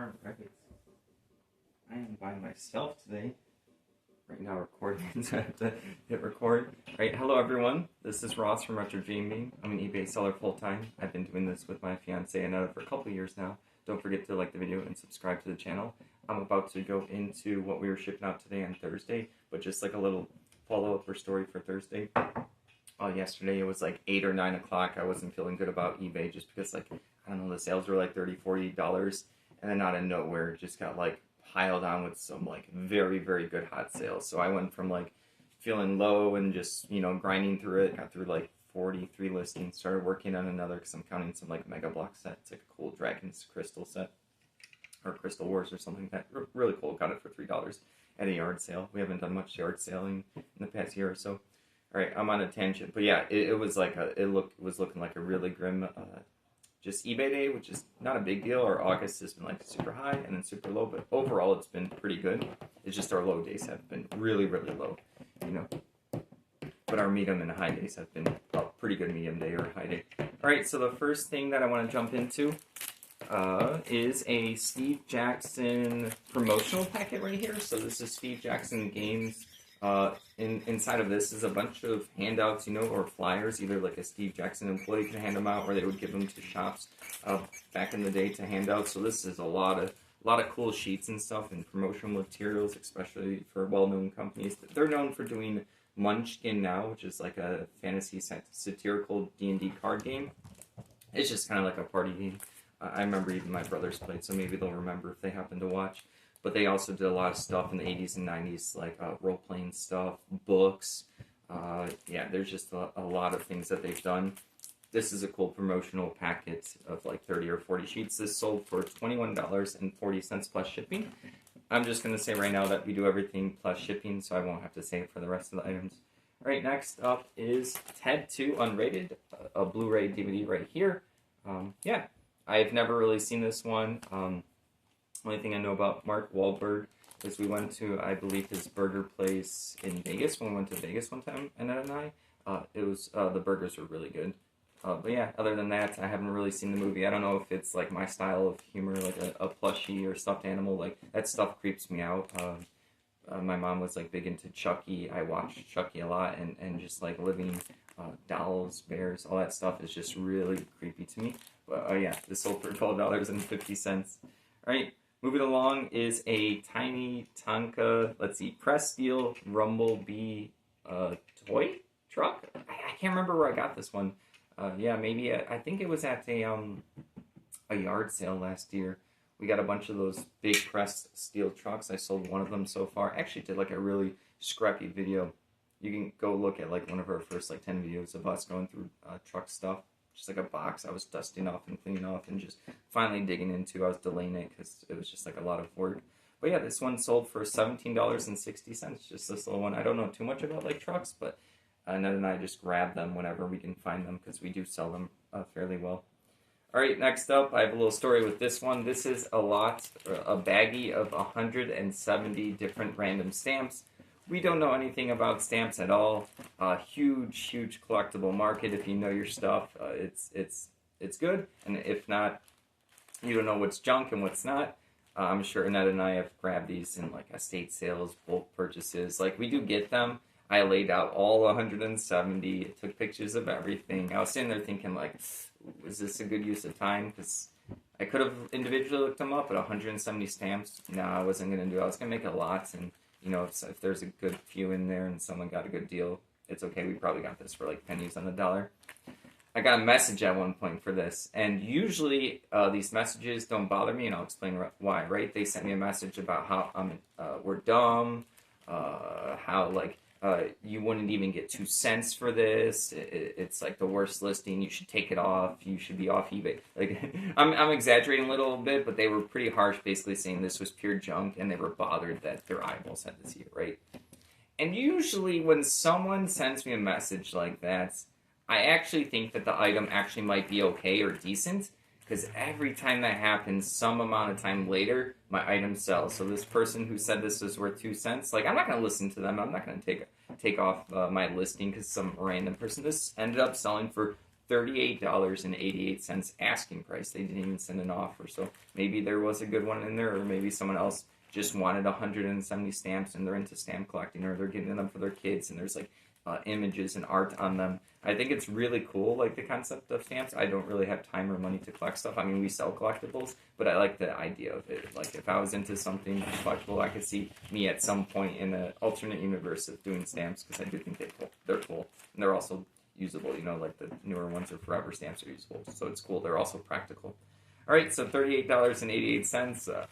Alright, I am by myself today. Right now recording, so I have to hit record. Alright, hello everyone. This is Ross from Retro Gaming. I'm an eBay seller full-time. I've been doing this with my fiance Anna for a couple years now. Don't forget to like the video and subscribe to the channel. I'm about to go into what we were shipping out today on Thursday, but just like a little follow-up or story for Thursday. Yesterday it was like 8 or 9 o'clock. I wasn't feeling good about eBay just because, like, I don't know, the sales were like $30-$40, and then out of nowhere it just got like piled on with some like very, very good hot sales. So I went from like feeling low and just, you know, grinding through it, got through like 43 listings, started working on another because I'm counting some like Mega Block set. It's like a cool Dragon's Crystal set or Crystal Wars or something like that. Really cool. Got it for $3 at a yard sale. We haven't done much yard selling in the past year or so. All right, I'm on a tangent, but yeah, it was like was looking like a really grim just eBay day, which is not a big deal. Our August has been like super high and then super low, but overall it's been pretty good. It's just our low days have been really, really low, you know. But our medium and high days have been a pretty good medium day or high day. All right, so the first thing that I want to jump into is a Steve Jackson promotional packet right here. So this is Steve Jackson Games. Inside of this is a bunch of handouts, you know, or flyers. Either like a Steve Jackson employee can hand them out, or they would give them to shops back in the day to hand out. So this is a lot of cool sheets and stuff and promotional materials, especially for well-known companies. They're known for doing Munchkin now, which is like a fantasy satirical D&D card game. It's just kind of like a party game. I remember even my brothers played, so maybe they'll remember if they happen to watch. But they also did a lot of stuff in the 80s and 90s, like role-playing stuff, books. Yeah, there's just a lot of things that they've done. This is a cool promotional packet of like 30 or 40 sheets. This sold for $21.40 plus shipping. I'm just going to say right now that we do everything plus shipping, so I won't have to say it for the rest of the items. All right, next up is Ted 2 Unrated, a Blu-ray DVD right here. Yeah, I've never really seen this one. Only thing I know about Mark Wahlberg is we went to, I believe, his burger place in Vegas when we went to Vegas one time, Annette and I. It was, the burgers were really good. But yeah, other than that, I haven't really seen the movie. I don't know if it's like my style of humor, like a plushie or stuffed animal. Like, that stuff creeps me out. My mom was like big into Chucky. I watched Chucky a lot, and just like living dolls, bears, all that stuff is just really creepy to me. But yeah, this sold for $12.50. All right. Moving along is a tiny Tonka, let's see, press steel Rumblebee toy truck. I can't remember where I got this one. Yeah, maybe I think it was at a yard sale last year. We got a bunch of those big pressed steel trucks. I sold one of them so far. I actually did like a really scrappy video. You can go look at like one of our first like 10 videos of us going through truck stuff. Just like a box I was dusting off and cleaning off and just finally digging into. I was delaying it because it was just like a lot of work. But yeah, this one sold for $17.60, just this little one. I don't know too much about like trucks, but Ned and I just grab them whenever we can find them because we do sell them fairly well. All right, next up, I have a little story with this one. This is a baggie of 170 different random stamps. We don't know anything about stamps at all. Huge collectible market. If you know your stuff, it's good. And if not, you don't know what's junk and what's not. I'm sure Annette and I have grabbed these in like estate sales, bulk purchases. Like, we do get them. I laid out all 170, took pictures of everything. I was sitting there thinking, like, is this a good use of time? Because I could have individually looked them up, but 170 stamps, no, I wasn't going to do it. I was going to make a lot, and you know, if there's a good few in there and someone got a good deal, it's okay. We probably got this for like pennies on the dollar. I got a message at one point for this, and usually these messages don't bother me, and I'll explain why, right? They sent me a message about how we're dumb, how like you wouldn't even get 2 cents for this. It's like the worst listing. You should take it off. You should be off eBay. Like, I'm exaggerating a little bit, but they were pretty harsh, basically saying this was pure junk, and they were bothered that their eyeballs had to see it, right? And usually when someone sends me a message like that, I actually think that the item actually might be okay or decent, because every time that happens, some amount of time later, my item sells. So this person who said this was worth 2 cents, like, I'm not going to listen to them. I'm not going to take off my listing because some random person. This ended up selling for $38.88 asking price. They didn't even send an offer, so maybe there was a good one in there, or maybe someone else just wanted 170 stamps and they're into stamp collecting, or they're getting them for their kids and there's like images and art on them. I think it's really cool, like the concept of stamps. I don't really have time or money to collect stuff. I mean, we sell collectibles, but I like the idea of it. Like, if I was into something collectible, I could see me at some point in an alternate universe of doing stamps, because I do think they're cool. And they're also usable, you know, like the newer ones are forever stamps are usable. So it's cool. They're also practical. All right, so $38.88.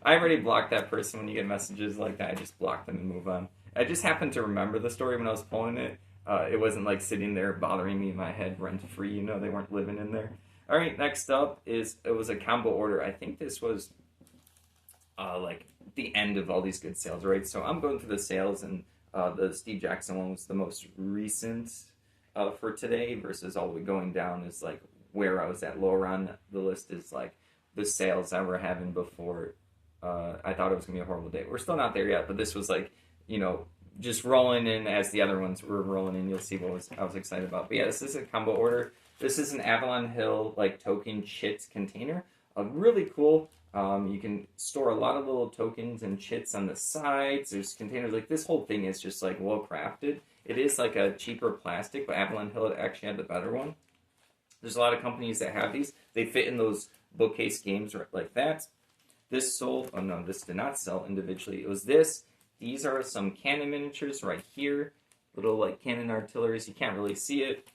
I already blocked that person. When you get messages like that, I just block them and move on. I just happened to remember the story when I was pulling it. It wasn't like sitting there bothering me in my head rent-free. You know, they weren't living in there. All right, next up it was a combo order. I think this was like the end of all these good sales, right? So I'm going through the sales, and the Steve Jackson one was the most recent for today, versus all the way going down is like where I was at. Lower on the list is like the sales that we're having before. I thought it was going to be a horrible day. We're still not there yet, but this was like, you know, just rolling in as the other ones were rolling in. You'll see what I was excited about. But yeah, this is a combo order. This is an Avalon Hill like token chits container. Really cool. You can store a lot of little tokens and chits on the sides. There's containers. Like, this whole thing is just like well crafted. It is like a cheaper plastic, but Avalon Hill actually had the better one. There's a lot of companies that have these. They fit in those bookcase games like that. This sold. Oh no, this did not sell individually. It was this. These are some cannon miniatures right here. Little like cannon artilleries. You can't really see it.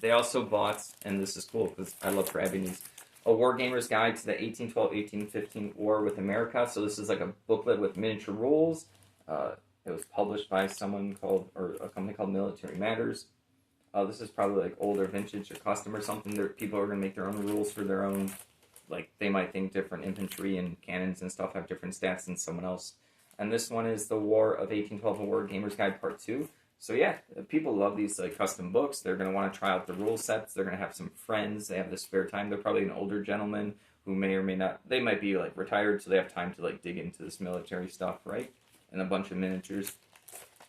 They also bought, and this is cool because I love grabbing these, a Wargamer's Guide to the 1812-1815 War with America. So this is like a booklet with miniature rules. It was published by a company called Military Matters. This is probably like older vintage or custom or something. People are going to make their own rules for their own, like they might think different infantry and cannons and stuff have different stats than someone else. And this one is the War of 1812, a War Gamer's Guide Part 2. So yeah, people love these like custom books. They're going to want to try out the rule sets. They're going to have some friends. They have this spare time. They're probably an older gentleman who may or may not, they might be like retired, so they have time to like dig into this military stuff, right? And a bunch of miniatures.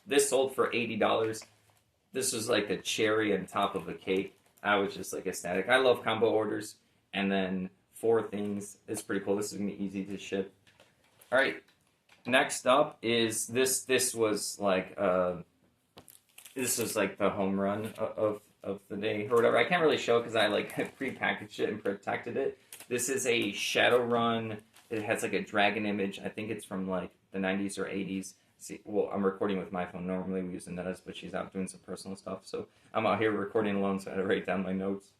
This sold for $80. This was like a cherry on top of a cake. I was just like ecstatic. I love combo orders. And then 4 things. It's pretty cool. This is going to be easy to ship. All right. Next up is this. This was like the home run of the day or whatever. I can't really show it because I like pre-packaged it and protected it. This is a Shadowrun. It has like a dragon image. I think it's from like the 90s or 80s. See, well, I'm recording with my phone. Normally we use Anetta's, but she's out doing some personal stuff. So I'm out here recording alone, so I had to write down my notes.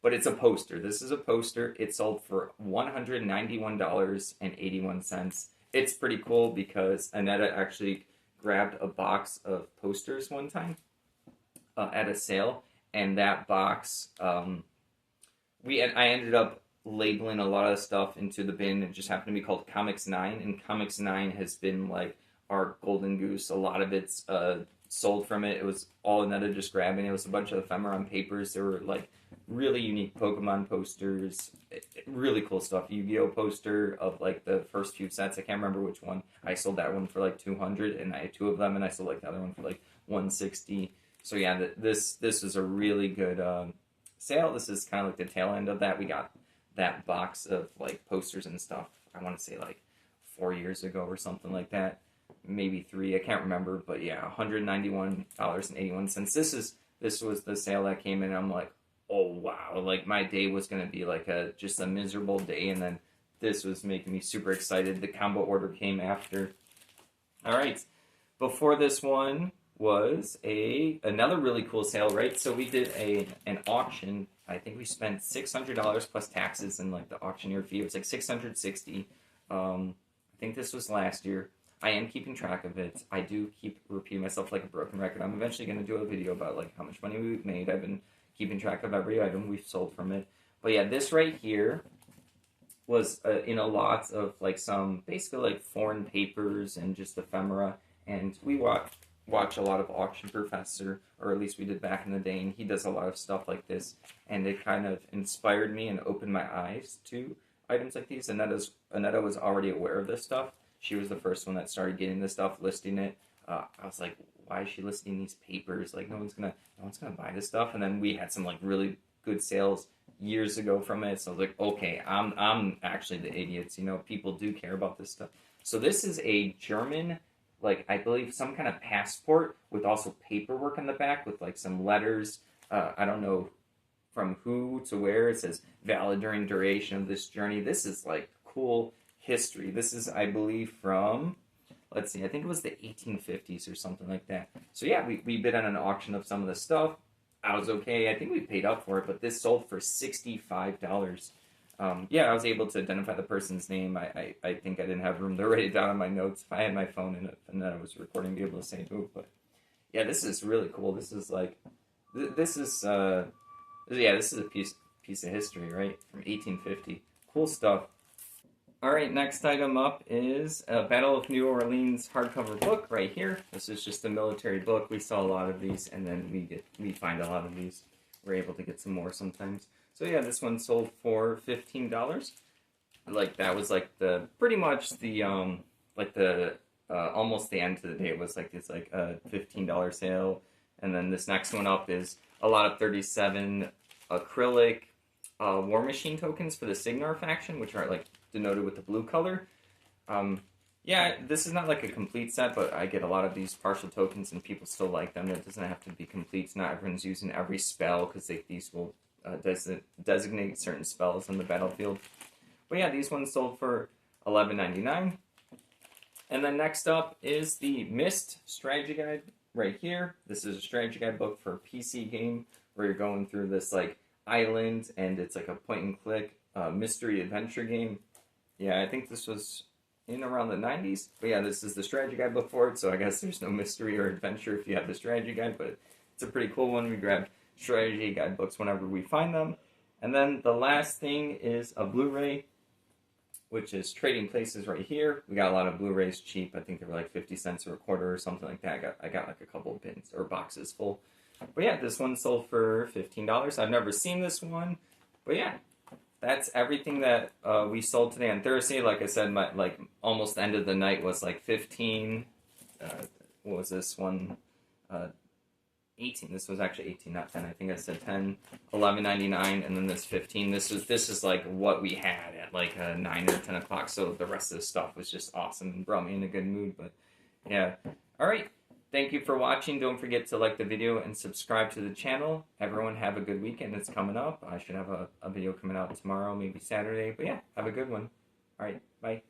But it's a poster. This is a poster. It sold for $191.81. It's pretty cool because Anetta actually grabbed a box of posters one time at a sale, and that box, I ended up labeling a lot of stuff into the bin. It just happened to be called Comics 9, and Comics 9 has been like our golden goose. A lot of it's sold from it. It was all Anetta just grabbing. It was a bunch of ephemeron papers. There were like really unique Pokemon posters, really cool stuff. Yu-Gi-Oh poster of like the first few sets. I can't remember which one. I sold that one for like $200, and I had 2 of them, and I sold like the other one for like $160. So yeah, this is a really good sale. This is kind of like the tail end of that. We got that box of like posters and stuff. I want to say like 4 years ago or something like that. Maybe 3, I can't remember, but yeah, $191.81. This was the sale that came in. I'm like, oh wow, like my day was gonna be like just a miserable day, and then this was making me super excited. The combo order came after. All right, before this one was another really cool sale, right? So we did an auction. I think we spent $600 plus taxes and like the auctioneer fee. It was like $660. I think this was last year. I am keeping track of it. I do keep repeating myself like a broken record. I'm eventually going to do a video about like how much money we've made. I've been keeping track of every item we've sold from it. But yeah, this right here was lots of like some basically like foreign papers and just ephemera. And we watch a lot of Auction Professor, or at least we did back in the day, and he does a lot of stuff like this. And it kind of inspired me and opened my eyes to items like these. And Anetta was already aware of this stuff. She was the first one that started getting this stuff, listing it. I was like, why is she listing these papers? Like, no one's gonna buy this stuff. And then we had some like really good sales years ago from it. So I was like, okay, I'm actually the idiots. You know, people do care about this stuff. So this is a German, like I believe some kind of passport with also paperwork on the back with like some letters. I don't know from who to where. It says valid during duration of this journey. This is like cool history. This is, I believe, from, let's see, I think it was the 1850s or something like that. So yeah, we bid on an auction of some of the stuff. I was okay. I think we paid up for it, but this sold for $65. Yeah, I was able to identify the person's name. I think I didn't have room to write it down on my notes. If I had my phone in it and then I was recording, be able to say who. But yeah, this is really cool. This is like, this is a piece of history, right? From 1850. Cool stuff. All right, next item up is a Battle of New Orleans hardcover book right here. This is just a military book. We saw a lot of these, and then we find a lot of these. We're able to get some more sometimes. So yeah, this one sold for $15. Like that was like the pretty much the almost the end of the day. It was like it's like a $15 sale, and then this next one up is a lot of 37 acrylic War Machine tokens for the Signar faction, which are like denoted with the blue color. Yeah, this is not like a complete set, but I get a lot of these partial tokens and people still like them. It doesn't have to be complete. Not everyone's using every spell because these will designate certain spells on the battlefield. But yeah, these ones sold for $11.99. And then next up is the Myst strategy guide right here. This is a strategy guide book for a PC game where you're going through this like island and it's like a point and click mystery adventure game. Yeah, I think this was in around the 90s. But yeah, this is the strategy guide book for it, so I guess there's no mystery or adventure if you have the strategy guide, but it's a pretty cool one. We grab strategy guide books whenever we find them. And then the last thing is a Blu-ray, which is Trading Places right here. We got a lot of Blu-rays cheap. I think they were like 50 cents or a quarter or something like that. I got like a couple of bins or boxes full. But yeah, this one sold for $15. I've never seen this one, but yeah. That's everything that we sold today on Thursday. Like I said, my almost the end of the night was like 15. What was this one? 18. This was actually 18, not 10. I think I said 10, $11.99, and then this 15. This is like what we had at like 9 or 10 o'clock. So the rest of the stuff was just awesome and brought me in a good mood. But yeah, all right. Thank you for watching. Don't forget to like the video and subscribe to the channel. Everyone have a good weekend. It's coming up. I should have a video coming out tomorrow, maybe Saturday. But yeah, have a good one. All right, bye.